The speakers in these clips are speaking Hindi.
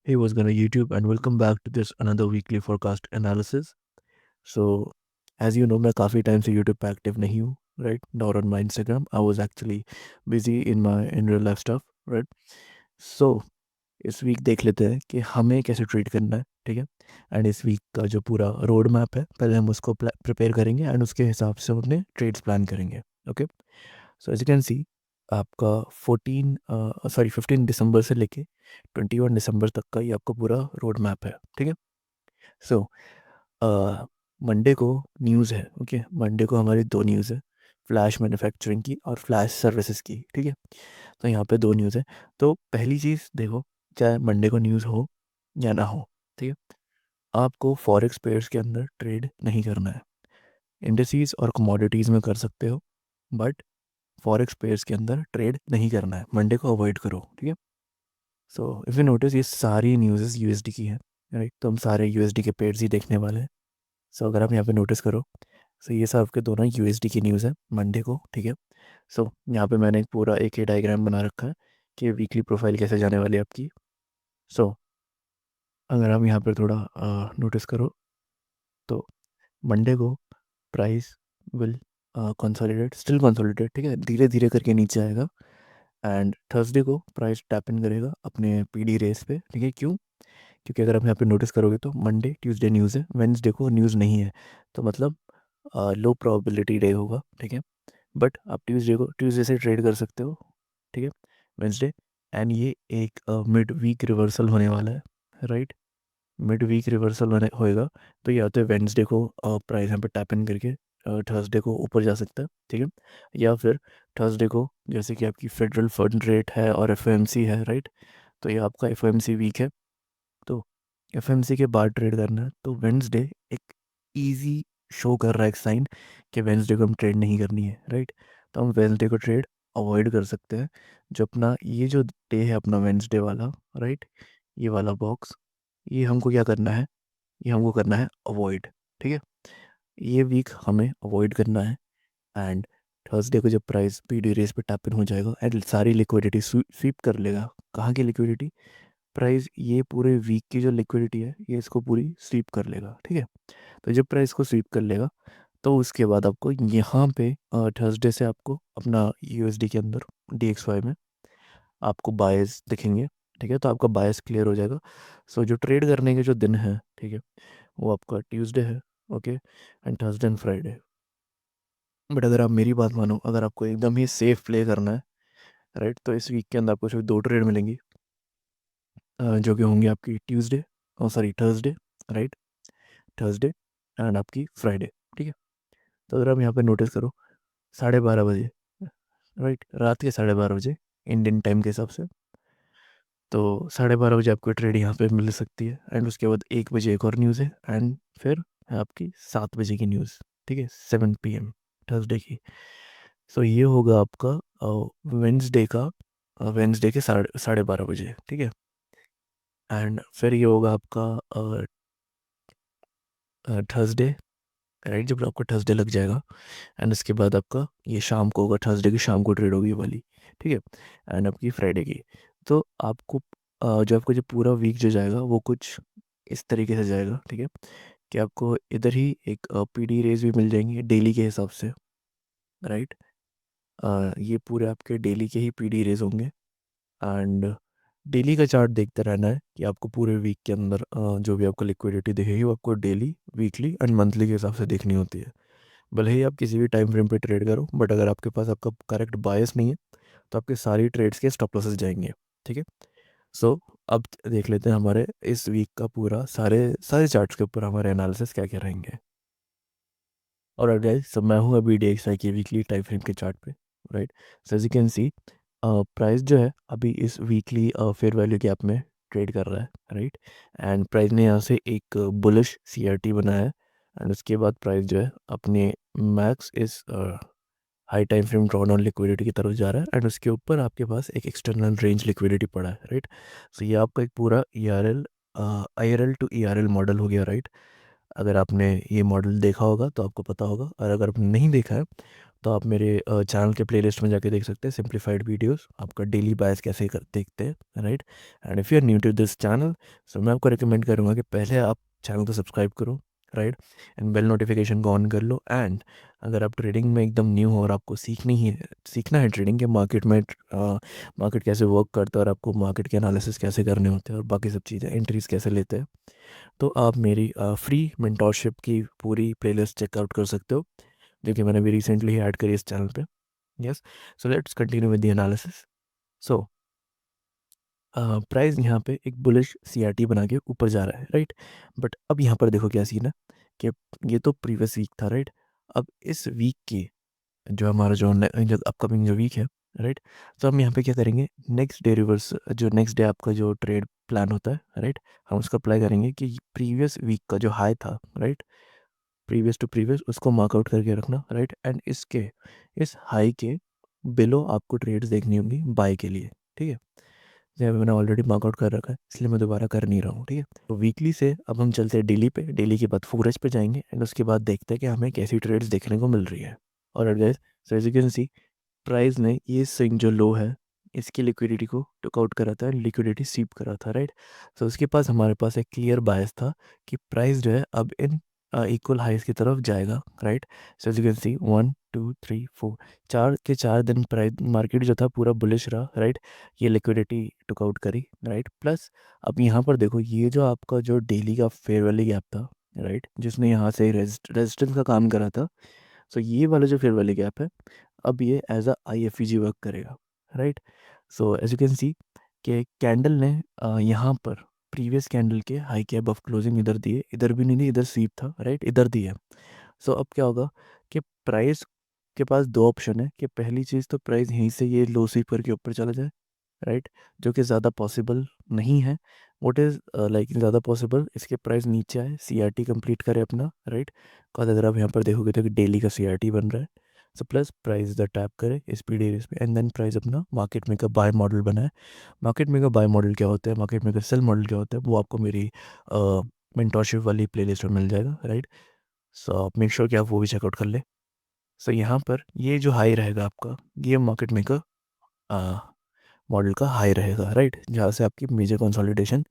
Hey, what's gonna YouTube and welcome back to this another weekly forecast analysis. So, as you know, मैं काफ़ी टाइम से YouTube पे एक्टिव नहीं हूँ, right? Nor on my Instagram. I was actually busy in real life stuff, right? So, इस वीक देख लेते हैं कि हमें कैसे ट्रीट करना है, ठीक है? एंड इस वीक का जो पूरा रोड मैप है, पहले हम उसको प्रिपेयर करेंगे एंड उसके हिसाब से हम अपने ट्रेड्स प्लान करेंगे, okay? So as you can see आपका 15 दिसंबर से लेके 21 दिसंबर तक का ये आपका पूरा रोड मैप है, ठीक है? सो मंडे को न्यूज़ है, ओके? मंडे को हमारी दो न्यूज़ है, फ्लैश मैन्युफैक्चरिंग की और फ्लैश सर्विसेज की, ठीक है? तो यहाँ पे दो न्यूज़ है। तो पहली चीज़ देखो, चाहे मंडे को न्यूज़ हो या ना हो, ठीक है, आपको फॉरेक्स पेयर्स के अंदर ट्रेड नहीं करना है। इंडस्ट्रीज और कमोडिटीज़ में कर सकते हो, बट फॉरेक्स पेयर्स के अंदर ट्रेड नहीं करना है। मंडे को अवॉइड करो, ठीक है? सो इफ़ यू नोटिस ये सारी न्यूज़ यूएसडी की है, राइट? तो हम सारे यूएसडी के पेयर्स ही देखने वाले हैं। सो अगर आप यहाँ पे नोटिस करो, सो ये सब आपके दोनों यूएसडी की न्यूज़ है मंडे को, ठीक है? सो यहाँ पे मैंने एक पूरा एक ही डायग्राम बना रखा है कि वीकली प्रोफाइल कैसे जाने वाली है आपकी। सो अगर हम यहाँ पर थोड़ा नोटिस करो, तो मंडे को price will consolidate, still consolidate, ठीक है? धीरे धीरे करके नीचे आएगा एंड थर्सडे को प्राइस टैप इन करेगा अपने पीडी रेस पे, ठीक है? क्यों? क्योंकि अगर आप यहाँ पे नोटिस करोगे तो मंडे ट्यूसडे न्यूज़ है, वेंसडे को न्यूज़ नहीं है, तो मतलब लो प्रोबेबिलिटी डे होगा, ठीक है? बट आप ट्यूसडे से ट्रेड कर सकते हो, ठीक है? वेंसडे एंड ये एक मिड वीक रिवर्सल होने वाला है, राइट? मिड वीक रिवर्सल होएगा, तो या तो वेंसडे को प्राइस यहाँ पे टैप इन करके थर्सडे को ऊपर जा सकता है, ठीक है? या फिर थर्सडे को, जैसे कि आपकी फेडरल फंड रेट है और एफओएमसी है, राइट? तो ये आपका एफओएमसी वीक है, तो एफएमसी के बाद ट्रेड करना है। तो वेंसडे एक इजी शो कर रहा है, एक साइन कि वेंसडे को हम ट्रेड नहीं करनी है, राइट? तो हम वेंसडे को ट्रेड अवॉइड कर सकते हैं। जो अपना ये जो डे है अपना वेंसडे वाला, राइट, ये वाला बॉक्स, ये हमको क्या करना है? ये हमको करना है अवॉइड, ठीक है? ये वीक हमें अवॉइड करना है एंड थर्सडे को जब प्राइस पीडी रेस पे टैप इन हो जाएगा एंड सारी लिक्विडिटी स्वीप कर लेगा। कहाँ की लिक्विडिटी? प्राइस ये पूरे वीक की जो लिक्विडिटी है ये इसको पूरी स्वीप कर लेगा, ठीक है? तो जब प्राइस को स्वीप कर लेगा, तो उसके बाद आपको यहाँ पे थर्सडे से आपको अपना यूएसडी के अंदर DXY में आपको बायस दिखेंगे, ठीक है? तो आपका बायस क्लियर हो जाएगा। सो जो ट्रेड करने के जो दिन है, ठीक है, वो आपका ट्यूसडे है, okay, and Thursday and Friday. But अगर आप मेरी बात मानो, अगर आपको एकदम ही सेफ प्ले करना है, राइट, तो इस वीक के अंदर आपको सिर्फ दो ट्रेड मिलेंगी, जो कि होंगी आपकी ट्यूसडे, और sorry Thursday, right, Thursday and आपकी फ्राइडे, ठीक है? तो अगर आप यहाँ पे नोटिस करो, 12:30 बजे, राइट, रात के 12:30 बजे इंडियन टाइम के हिसाब से, तो 12:30 बजे आपको ट्रेड यहाँ पे मिल सकती है एंड उसके बाद 1 बजे एक और न्यूज़ है एंड फिर है आपकी 7 बजे की न्यूज़, ठीक है, 7 PM थर्सडे की। सो ये होगा आपका वेंसडे का, वेंसडे के 12:30 बजे, ठीक है? एंड फिर ये होगा आपका थर्सडे, राइट, जब आपको थर्सडे लग जाएगा एंड उसके बाद आपका ये शाम को होगा, थर्सडे की शाम को ट्रेड होगी ये वाली, ठीक है? एंड आपकी फ्राइडे की। तो आपको जो आपको जो पूरा वीक जो जाएगा वो कुछ इस तरीके से जाएगा, ठीक है? कि आपको इधर ही एक पीडी रेज भी मिल जाएंगी डेली के हिसाब से, राइट? ये पूरे आपके डेली के ही पीडी रेज होंगे एंड डेली का चार्ट देखते रहना है कि आपको पूरे वीक के अंदर जो भी आपको लिक्विडिटी दिखेगी वो आपको डेली, वीकली एंड मंथली के हिसाब से देखनी होती है। भले ही आप किसी भी टाइम फ्रेम पे ट्रेड करो, बट अगर आपके पास आपका करेक्ट बायस नहीं है, तो आपके सारी ट्रेड्स के स्टॉप लॉसेस जाएंगे, ठीक है? सो अब देख लेते हैं हमारे इस वीक का पूरा सारे सारे चार्ट्स के ऊपर हमारे एनालिसिस क्या क्या रहेंगे। और गाइस, सब मैं हूँ अभी DXY के वीकली टाइम फ्रेम के चार्ट पे, right? So as you can see price जो है अभी इस वीकली फेयर वैल्यू गैप में ट्रेड कर रहा है, राइट? एंड प्राइस ने यहाँ से एक बुलिश CRT बनाया है एंड उसके बाद प्राइस जो है अपने मैक्स इस high time frame drawdown liquidity की तरफ जा रहा है एंड उसके ऊपर आपके पास एक एक्सटर्नल रेंज लिक्विडिटी पड़ा है, राइट? सो ये आपका एक पूरा IRL टू ERL मॉडल हो गया, राइट? अगर आपने ये मॉडल देखा होगा तो आपको पता होगा, और अगर आपने नहीं देखा है तो आप मेरे चैनल के प्लेलिस्ट में जाके देख सकते हैं सिंप्लीफाइड वीडियोस, आपका डेली बायस कैसे कर देखते हैं, right. And if you are new to this channel, so मैं आपको रिकमेंड करूँगा कि पहले आप चैनल को सब्सक्राइब करो, राइट, एंड बेल नोटिफिकेशन को ऑन कर लो। एंड अगर आप ट्रेडिंग में एकदम न्यू हो और आपको सीखना है ट्रेडिंग के मार्केट में, मार्केट कैसे वर्क करता है और आपको मार्केट के एनालिसिस कैसे करने होते हैं और बाकी सब चीज़ें, एंट्रीज कैसे लेते हैं, तो आप मेरी फ्री मेंटोरशिप की पूरी प्लेलिस्ट चेकआउट कर सकते हो, जो कि मैंने भी रिसेंटली ही ऐड करी इस चैनल पे। Yes, so let's continue with the analysis. So price यहाँ पे एक बुलिश सीआरटी बना के ऊपर जा रहा है, राइट। बट अब यहाँ पर देखो क्या सीन है कि ये तो प्रीवियस वीक था, राइट। अब इस वीक की जो हमारा जो अपकमिंग जो वीक है, राइट, तो हम यहाँ पे क्या करेंगे, नेक्स्ट डे रिवर्स, जो नेक्स्ट डे आपका जो ट्रेड प्लान होता है, राइट, हम उसका अप्लाई करेंगे कि प्रीवियस वीक का जो हाई था, राइट, प्रीवियस टू प्रीवियस उसको मार्कआउट करके रखना, राइट। एंड इस हाई के बिलो आपको ट्रेड्स देखनी होंगी बाय के लिए, ठीक है। जैसे मैंने ऑलरेडी मार्कआउट कर रखा है, इसलिए मैं दोबारा कर नहीं रहा हूँ, ठीक है। तो वीकली से अब हम चलते हैं डेली पे, डेली के बाद फोरेज पे जाएंगे एंड उसके बाद देखते हैं कि हमें कैसी ट्रेड्स देखने को मिल रही है। और guys, so as you can see, price ने ये स्विंग जो लो है इसकी लिक्विडिटी को टुक आउट करा था, लिक्विडिटी सीप करा था, राइट। तो उसके पास हमारे पास एक क्लियर बायस था कि प्राइस जो है अब इन इक्वल हाइस की तरफ जाएगा, right. So as you can see 1 2 3 4, 4 के 4 दिन प्राइस मार्केट जो था पूरा बुलिश रहा, राइट। ये लिक्विडिटी टुक आउट करी, राइट। प्लस अब यहाँ पर देखो, ये जो आपका जो डेली का फेयर वैली गैप था, राइट, जिसने यहाँ से रेजिस्टेंस का काम करा था, सो ये वाला जो फेयर वैली गैप है, अब ये एज अ IFEG वर्क करेगा, right. So as you can see कि कैंडल ने यहाँ पर प्रीवियस कैंडल के हाई के अबव क्लोजिंग इधर दिए, इधर भी नहीं दी, इधर स्वीप था, राइट, इधर दिया। सो अब क्या होगा कि प्राइस के पास दो ऑप्शन है कि पहली चीज़ तो प्राइस यहीं से ये लो स्वीप करके ऊपर चला जाए, राइट, जो कि ज़्यादा पॉसिबल नहीं है। व्हाट इज़ लाइक ज़्यादा पॉसिबल, इसके प्राइस नीचे आए, CRT कंप्लीट करे अपना, राइट। और अगर आप यहाँ पर देखोगे तो डेली का CRT बन रहा है, सो प्लस प्राइस इधर टैप करे SPD पे एंड देन प्राइस अपना मार्केट मेकर बाय मॉडल बनाए। मार्केट मेकर बाय मॉडल क्या होता है, मार्केट मेकर सेल मॉडल क्या होता है, वो आपको मेरी मेंटोरशिप वाली प्लेलिस्ट में मिल जाएगा, राइट। सो आप मेक श्योर कि आप वो भी चेकआउट कर ले। सो यहाँ पर ये जो हाई रहेगा आपका, ये मार्केट मेकर मॉडल का हाई रहेगा, राइट, जहाँ से आपकी मेजर कंसोलिडेशन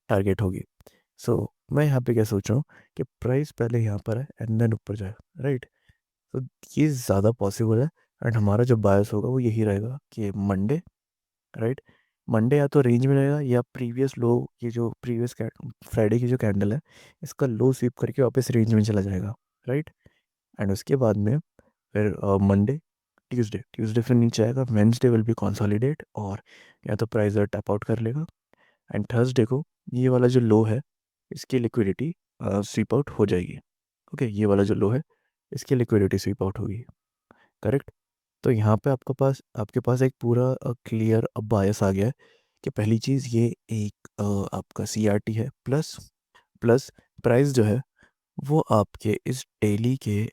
टारगेट होगी। सो मैं यहाँ पे क्या सोच रहा हूँ कि प्राइस पहले यहाँ पर है एंड देन ऊपर जाए, राइट। तो ये ज़्यादा पॉसिबल है एंड हमारा जो बायस होगा वो यही रहेगा कि मंडे, राइट, मंडे या तो रेंज में रहेगा या प्रीवियस लो, ये जो प्रीवियस फ्राइडे की जो कैंडल है इसका लो स्वीप करके वापस रेंज में चला जाएगा, राइट। एंड उसके बाद में फिर मंडे, ट्यूसडे, ट्यूसडे फिर नीचे आएगा, वेंसडे विल बी कंसोलिडेट और या तो प्राइस टैप आउट कर लेगा एंड थर्सडे को ये वाला जो लो है इसकी लिक्विडिटी स्वीप आउट हो जाएगी। ओके, ये वाला जो लो है इसकी लिक्विडिटी स्वीप आउट होगी, करेक्ट। तो यहाँ पे आपके पास एक पूरा क्लियर अब बायस आ गया है कि पहली चीज़ ये एक आपका CRT है, प्लस प्लस प्राइस जो है वो आपके इस डेली के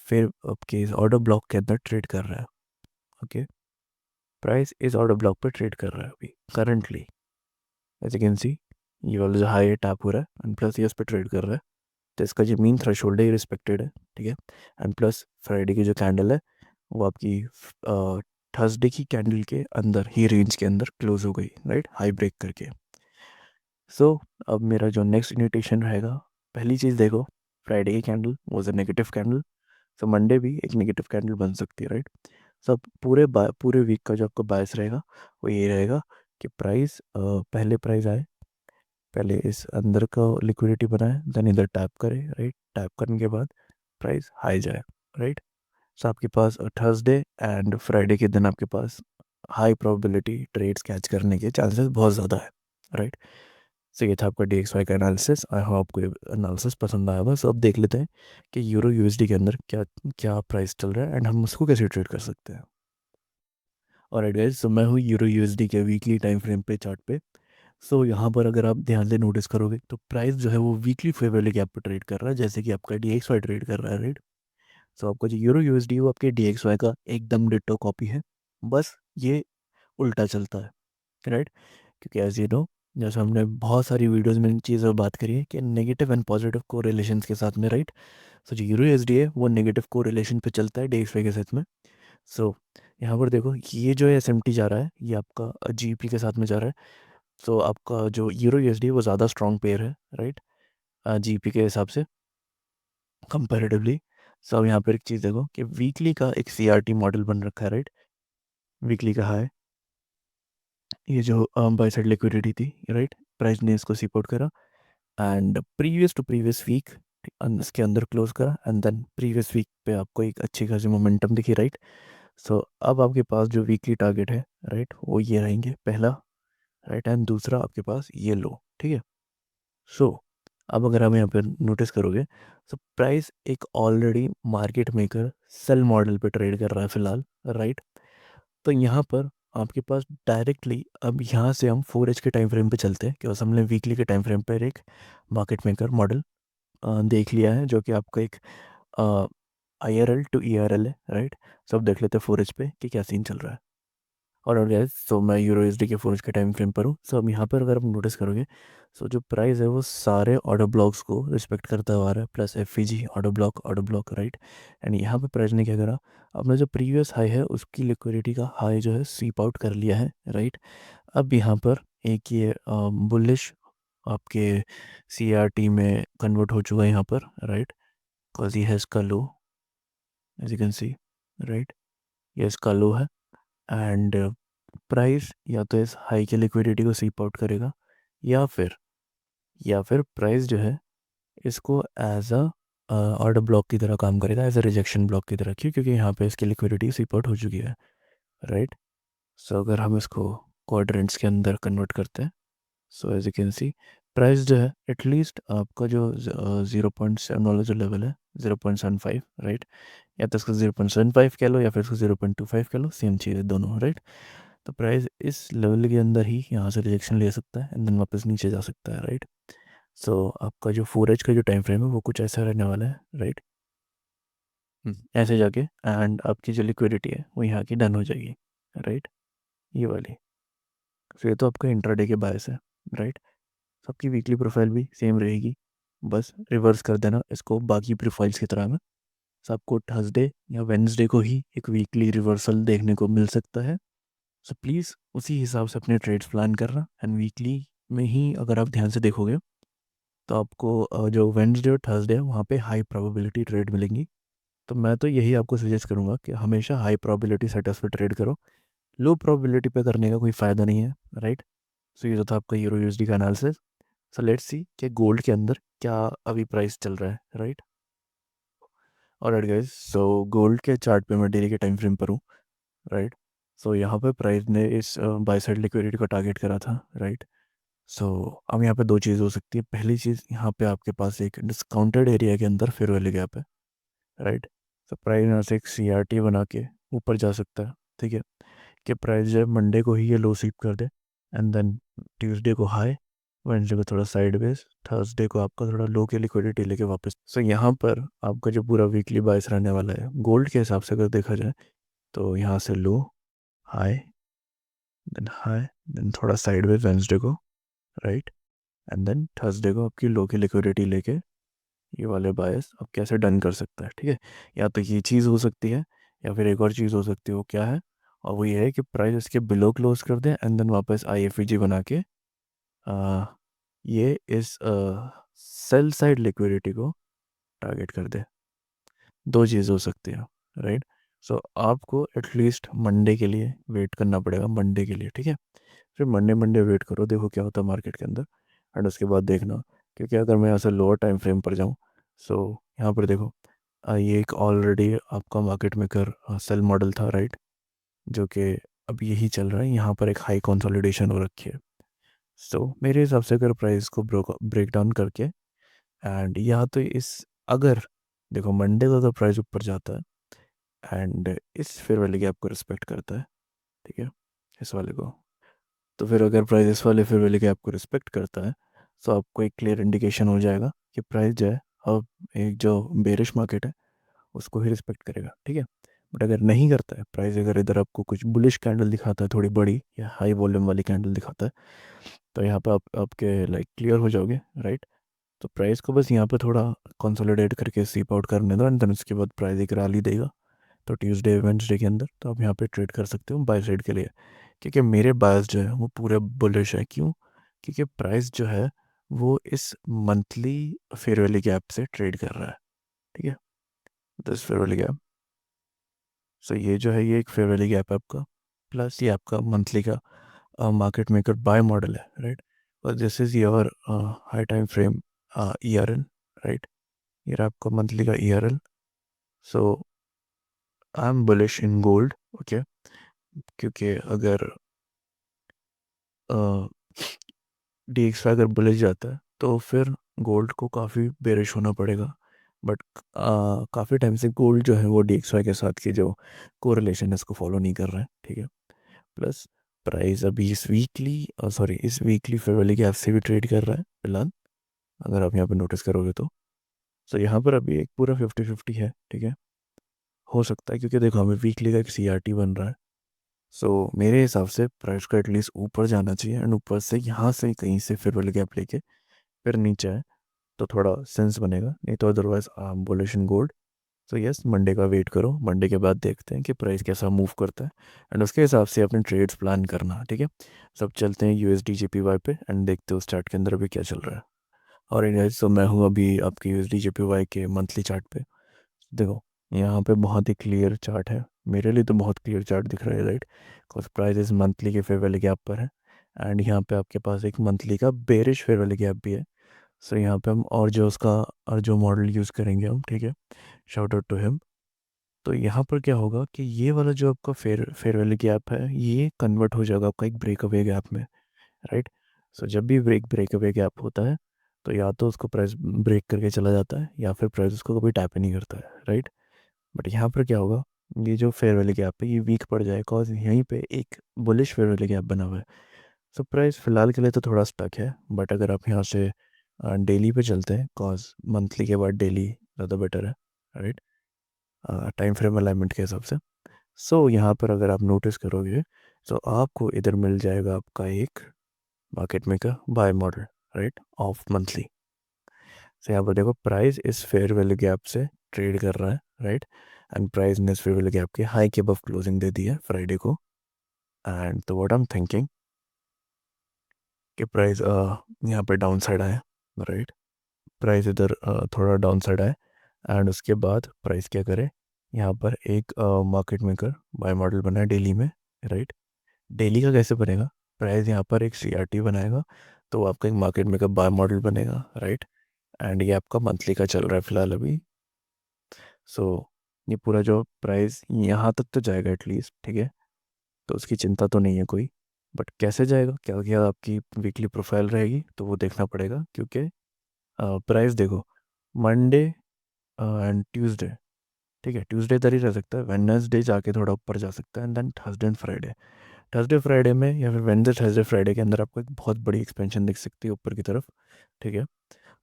फिर आपके इस ऑर्डर ब्लॉक के अंदर ट्रेड कर रहा है। ओके, प्राइस इस ऑर्डर ब्लॉक पे ट्रेड कर रहा है अभी currently, as you can see, ये वाला जो हाई टैप हो रहा है एंड प्लस ये उस पर ट्रेड कर रहा है। तो इसका जो मीन थ्रेशोल्ड है रिस्पेक्टेड है, ठीक है। एंड प्लस फ्राइडे की जो कैंडल है वो आपकी थर्सडे की कैंडल के अंदर ही रेंज के अंदर क्लोज हो गई, राइट, हाई ब्रेक करके। सो अब मेरा जो नेक्स्ट इन्विटेशन रहेगा, पहली चीज़ देखो, फ्राइडे की candle was a negative candle, तो मंडे भी एक नेगेटिव कैंडल बन सकती है, राइट। सब पूरे वीक का जो आपका बायस रहेगा वो ये रहेगा कि प्राइस पहले प्राइस आए, पहले इस अंदर का लिक्विडिटी बनाए, देन इधर टैप करे, राइट, टैप करने के बाद प्राइस हाई जाए, राइट। सो आपके पास थर्सडे एंड फ्राइडे के दिन आपके पास हाई प्रोबेबिलिटी ट्रेड्स कैच करने के चांसेस बहुत ज़्यादा है, राइट। सो ये था आपका DXY का एनालिसिस। आई होप आपको एनालिसिस पसंद आया होगा। सो अब देख लेते हैं कि यूरो USD के अंदर क्या क्या प्राइस चल रहा है एंड हम उसको कैसे ट्रेड कर सकते हैं। और गाइस, सो मैं हूँ यूरो USD के वीकली टाइम फ्रेम पे चार्ट पे। सो यहाँ पर अगर आप ध्यान से नोटिस करोगे तो प्राइस जो है वो वीकली फेवरली गैप पर ट्रेड कर रहा है, जैसे कि आपका DXY ट्रेड कर रहा है, राइट। सो आपका जो यूरो USD वो आपके DXY का एकदम डिट्टो कॉपी है, बस ये उल्टा चलता है, राइट। क्योंकि एज यू नो जैसे हमने बहुत सारी वीडियोस में इन चीज़ों पर बात करी है कि नेगेटिव एंड पॉजिटिव कोरिलेशंस के साथ में, राइट। सो जो यूरो यूएसडी है वो नेगेटिव कोरिलेशन पे चलता है DXY के साथ में। सो यहाँ पर देखो, ये जो SMT जा रहा है ये आपका GBP के साथ में जा रहा है। सो आपका जो यूरो यूएसडी है वो ज़्यादा स्ट्रॉन्ग पेयर है, राइट, GBP के हिसाब से कंपैरेटिवली। सो अब यहाँ पर एक चीज़ देखो कि वीकली का एक CRT मॉडल बन रखा है, राइट। वीकली का हाई, ये जो बाई साइड लिक्विडिटी थी, राइट, प्राइस ने इसको सपोर्ट करा and previous to previous week इसके अंदर क्लोज करा एंड देन प्रीवियस वीक पे आपको एक अच्छी खासी मोमेंटम दिखी, राइट। सो अब आपके पास जो वीकली टारगेट है, राइट, वो ये रहेंगे, पहला, राइट, एंड दूसरा आपके पास ये लो, ठीक है। सो अब अगर आप यहाँ पर नोटिस करोगे, सो प्राइस एक already market maker sell model पे ट्रेड कर रहा है फिलहाल, राइट। तो यहाँ पर आपके पास डायरेक्टली, अब यहाँ से हम 4H के टाइम फ्रेम पे चलते हैं, क्योंकि हमने वीकली के टाइम फ्रेम पर एक मार्केट मेकर मॉडल देख लिया है, जो कि आपका एक IRL टू ERL है, राइट। सब देख लेते हैं 4H पे कि क्या सीन चल रहा है। और गैस, सो मैं यूरो एसडी के 4H के टाइम फ्रेम पर हूँ। सो अब यहाँ पर अगर आप नोटिस करोगे, सो जो प्राइस है वो सारे ऑर्डर ब्लॉक्स को रिस्पेक्ट करता हुआ आ रहा है, plus FVG order block, right. And यहाँ पे प्राइस ने क्या करा, अपना जो प्रीवियस हाई है उसकी लिक्विडिटी का हाई जो है स्वीप आउट कर लिया है, राइट। अब यहाँ पर एक ये बुलिश आपके CRT में कन्वर्ट हो चुका है यहाँ पर, राइट, बिकॉज ये है इसका low, as you can see, right, ये इसका लो है। एंड प्राइस या तो इस हाई के लिक्विडिटी को सीप आउट करेगा, या फिर प्राइस जो है इसको एज अ ऑर्डर ब्लॉक की तरह काम करेगा, एज अ रिजेक्शन ब्लॉक की तरह। क्यों? क्योंकि यहाँ पे इसकी लिक्विडिटी सीप आउट हो चुकी है, राइट। सो अगर हम इसको क्वाड्रेंट्स के अंदर कन्वर्ट करते हैं, so as you can see, price जो है एटलीस्ट आपका जो 0.7 वाला जो लेवल है, 0.75, राइट, या तो इसको 0.75 कह लो या फिर इसको 0.25 कह लो, सेम चीज़ है दोनों, राइट। तो प्राइस इस लेवल के अंदर ही यहाँ से रिजेक्शन ले सकता है एंड देन वापस नीचे जा सकता है, राइट। सो आपका जो 4H का जो टाइम फ्रेम है वो कुछ ऐसा रहने वाला है, राइट। ऐसे जाके एंड आपकी जो लिक्विडिटी है वो यहाँ की डन हो जाएगी, राइट, ये वाली। सो ये तो आपका इंट्राडे के बायस है, राइट। सबकी वीकली प्रोफाइल भी सेम रहेगी, बस रिवर्स कर देना इसको बाकी प्रोफाइल्स की तरह में। सो आपको थर्सडे या वेंसडे को ही एक वीकली रिवर्सल देखने को मिल सकता है। सो प्लीज़ उसी हिसाब से अपने ट्रेड्स प्लान करना एंड वीकली में ही अगर आप ध्यान से देखोगे तो आपको जो वेंसडे और थर्सडे है वहाँ पे हाई प्रोबेबिलिटी ट्रेड मिलेंगी। तो मैं तो यही आपको सजेस्ट करूँगा कि हमेशा हाई प्रोबेबिलिटी सेटअप्स पे ट्रेड करो, लो प्रोबेबिलिटी पे करने का कोई फ़ायदा नहीं है, राइट। सो ये जो था आपका यूरो यूएसडी का एनालिसिस। सो लेट्स सी कि गोल्ड के अंदर क्या अभी प्राइस चल रहा है, right. Alright guys, so gold के चार्ट पे मैं डेली के टाइम फ्रेम पर हूँ, राइट। सो यहाँ पे प्राइस ने इस बाय साइड लिक्विडिटी का टारगेट करा था, राइट। सो अब यहाँ पे दो चीज़ हो सकती है। पहली चीज़, यहाँ पे आपके पास एक डिस्काउंटेड एरिया के अंदर फेयर वैल्यू गैप है, राइट। सो प्राइस यहाँ से एक CRT बना के ऊपर जा सकता है, ठीक है, कि प्राइस जो है मंडे को ही ये लो स्वीप कर दे एंड देन ट्यूसडे को हाई, वेडनेसडे को थोड़ा साइडवेज, थर्सडे को आपका थोड़ा लो के लिक्विडिटी लेके वापस। सो यहाँ पर आपका जो पूरा वीकली बाइस रहने वाला है गोल्ड के हिसाब से अगर देखा जाए, तो यहाँ से लो, हाई, हाई, देन थोड़ा साइडवेज वेडनेसडे को, राइट, एंड देन थर्सडे को आपकी लो की लिक्विडिटी लेके ये वाले बायस अब कैसे डन कर सकता है, ठीक है। या तो ये चीज़ हो सकती है, या फिर एक और चीज़ हो सकती है, वो क्या है, और वो ये है कि प्राइस इसके बिलो क्लोज कर दे एंड देन वापस IFEG बना के आ, ये इस सेल साइड लिक्विडिटी को टारगेट कर दे। दो चीज़ हो सकती है, राइट। सो आपको एटलीस्ट मंडे के लिए वेट करना पड़ेगा, मंडे के लिए, ठीक है। फिर मंडे मंडे वेट करो, देखो क्या होता है मार्केट के अंदर, एंड उसके बाद देखना। क्योंकि अगर मैं यहाँ से लोअर टाइम फ्रेम पर जाऊँ, सो यहाँ पर देखो, ये एक ऑलरेडी आपका मार्केट मेकर सेल मॉडल था, राइट, जो कि अब यही चल रहा है। यहाँ पर एक हाई कंसोलिडेशन हो रखी है। सो मेरे हिसाब से अगर प्राइस को ब्रेक डाउन करके एंड या तो इस, अगर देखो मंडे को तो प्राइस ऊपर जाता है एंड इस फेयर वैल्यू गैप को रिस्पेक्ट करता है, ठीक है, इस वाले को। तो फिर अगर प्राइस इस वाले फेयर वैल्यू गैप को रिस्पेक्ट करता है, तो आपको एक क्लियर इंडिकेशन हो जाएगा कि प्राइस जो है अब एक जो बेरिश मार्केट है उसको ही रिस्पेक्ट करेगा, ठीक है। बट अगर नहीं करता है प्राइस, अगर इधर आपको कुछ बुलिश कैंडल दिखाता है थोड़ी बड़ी या हाई वॉल्यूम वाली कैंडल दिखाता है, तो यहाँ पे आप आपके लाइक क्लियर हो जाओगे, राइट। तो प्राइस को बस यहाँ पे थोड़ा कंसोलिडेट करके सीप आउट करने दो, एंड देन उसके बाद प्राइस एक रैली देगा। तो ट्यूसडे वेंसडे के अंदर तो आप यहाँ पे ट्रेड कर सकते हो बाय साइड के लिए, क्योंकि मेरे बायस जो है वो पूरे बुलिश है। क्यों? क्योंकि प्राइस जो है वो इस मंथली फेयर वैली गैप से ट्रेड कर रहा है, ठीक है। दिस फेयर वैली गैप, सो ये जो है ये एक फेयर वैली गैप है आपका, प्लस ये आपका मंथली का मार्केट मेकर बाय मॉडल है, राइट। और this is your high time frame ERL, right. ये रहा आपका मंथली का ERL। So I am bullish in gold, okay. क्योंकि अगर DXY अगर बुलिश जाता है तो फिर गोल्ड को काफ़ी बेरिश होना पड़ेगा। बट काफ़ी टाइम से गोल्ड जो है वो DXY के साथ की जो कोरिलेशन है इसको फॉलो नहीं कर रहा है, ठीक है। प्लस प्राइस अभी इस वीकली फेयर वैली गैप से भी ट्रेड कर रहा है फिलहाल, अगर आप यहाँ पे नोटिस करोगे तो। सो यहाँ पर अभी एक पूरा 50-50 है, ठीक है। हो सकता है क्योंकि देखो हमें वीकली का एक CRT बन रहा है। सो मेरे हिसाब से प्राइस को एटलीस्ट ऊपर जाना चाहिए, एंड ऊपर से यहाँ से कहीं से फिर वाले गैप लेके फिर नीचे आए तो थोड़ा सेंस बनेगा, नहीं तो otherwise bullish in gold. So yes, Monday का वेट करो, मंडे के बाद देखते हैं कि प्राइस कैसा मूव करता है, एंड उसके हिसाब से अपने ट्रेड्स प्लान करना, ठीक है। सब चलते हैं USD JPY पे एंड देखते हो चार्ट के अंदर अभी क्या चल रहा है। और गाइस, तो मैं हूँ अभी आपके USD JPY के मंथली चार्ट पे। देखो यहाँ पे बहुत ही क्लियर चार्ट है, मेरे लिए तो बहुत क्लियर चार्ट दिख रहा है, राइट। बिकॉज प्राइस मंथली के फेयर वैली गैप पर है, एंड यहाँ पे आपके पास एक मंथली का बेरिश फेयर वैली गैप भी है। सो यहाँ पे हम और जो उसका और जो मॉडल यूज़ करेंगे हम, ठीक है, शाउट आउट टू हिम। तो यहाँ पर क्या होगा कि ये वाला जो आपका फेयर वैली गैप है ये कन्वर्ट हो जाएगा आपका एक ब्रेक अवे गैप में, राइट। सो जब भी ब्रेक अवे गैप होता है तो या तो उसको प्राइस ब्रेक करके चला जाता है या फिर प्राइस उसको कभी टैप ही नहीं करता है, राइट। बट यहाँ पर क्या होगा, ये जो फेयर वैली गैप है ये वीक पड़ जाए, कॉज यहीं पे एक बुलिश फेयर वैली गैप बना हुआ है। सो प्राइस फिलहाल के लिए तो थोड़ा स्टक है, बट अगर आप यहाँ से डेली पे चलते हैं, कॉज मंथली के बाद डेली ज़्यादा बेटर है, राइट, टाइम फ्रेम अलाइनमेंट के हिसाब से। सो यहाँ पर अगर आप नोटिस करोगे तो आपको इधर मिल जाएगा आपका एक market maker buy model, right, of monthly. तो यहाँ पर देखो प्राइस इस फेयर वैल्यू गैप से ट्रेड कर रहा है, राइट। एंड प्राइस ने इस फेयर वैल्यू गैप के हाई के अबव क्लोजिंग दे दी है फ्राइडे को। एंड तो व्हाट आई एम थिंकिंग कि प्राइस यहाँ पर डाउन साइड आए, राइट। प्राइस इधर थोड़ा डाउन साइड आए, एंड उसके बाद प्राइस क्या करे, यहाँ पर एक मार्केट मेकर बाय मॉडल बना है डेली में, राइट। डेली का कैसे बनेगा, प्राइस यहाँ पर एक CRT बनाएगा तो आपका एक मार्केट मेकर बाय मॉडल बनेगा, राइट। एंड ये आपका मंथली का चल रहा है फिलहाल अभी। सो ये पूरा जो प्राइस यहाँ तक तो जाएगा एटलीस्ट, ठीक है, तो उसकी चिंता तो नहीं है कोई। बट कैसे जाएगा, क्या क्या आपकी वीकली प्रोफाइल रहेगी तो वो देखना पड़ेगा, क्योंकि प्राइस देखो मंडे एंड ट्यूसडे, ठीक है, ट्यूसडे इधर ही रह सकता है, वेडनेसडे जाके थोड़ा ऊपर जा सकता है, and then Thursday and Friday. Thursday Friday में या फिर वेडनेसडे थर्सडे फ्राइडे के अंदर आपको एक बहुत बड़ी एक्सपेंशन दिख सकती है ऊपर की तरफ, ठीक है।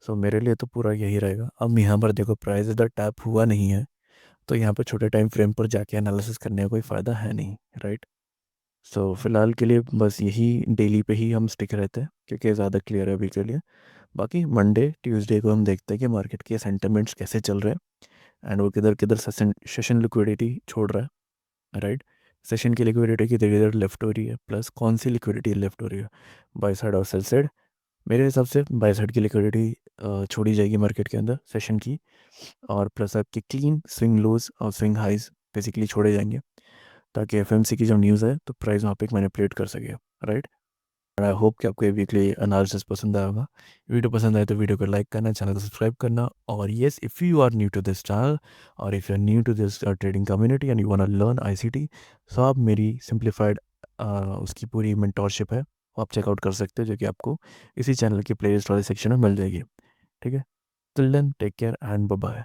सो मेरे लिए तो पूरा यही रहेगा। अब यहाँ पर देखो प्राइस इधर टैप हुआ नहीं है, तो यहाँ पर छोटे टाइम फ्रेम पर जाके एनालिसिस करने का कोई फ़ायदा है नहीं, राइट। सो फिलहाल के लिए बस यही डेली पे ही हम स्टिक रहते हैं क्योंकि ज़्यादा क्लियर है अभी के लिए। बाकी मंडे ट्यूसडे को हम देखते हैं कि मार्केट के सेंटिमेंट्स कैसे चल रहे हैं, एंड वो किधर किधर सेशन सेशन लिक्विडिटी छोड़ रहा है, राइट। सेशन की लिक्विडिटी किधर किधर लेफ्ट हो रही है, प्लस कौन सी लिक्विडिटी लेफ्ट हो रही है, बाय साइड और सेल साइड। मेरे हिसाब से बाय साइड की लिक्विडिटी छोड़ी जाएगी मार्केट के अंदर सेशन की, और प्लस आपके क्लीन स्विंग लोज और स्विंग हाइज बेसिकली छोड़े जाएंगे, ताकि FMC की जब न्यूज़ है तो प्राइस वहाँ पे मैनिपुलेट कर सके, राइट। और आई होप कि आपको ये वीकली एनालिसिस पसंद आया होगा। वीडियो पसंद आए तो वीडियो को लाइक करना, चैनल को सब्सक्राइब करना, और yes, if you are new to this channel और if you are new to this trading community and you want to learn ICT, so आप मेरी सिंप्लीफाइड उसकी पूरी मेंटोरशिप है वो आप चेकआउट कर सकते हो, जो कि आपको इसी चैनल की प्लेलिस्ट वाले सेक्शन में मिल जाएगी, ठीक है। Till then take care and bye bye.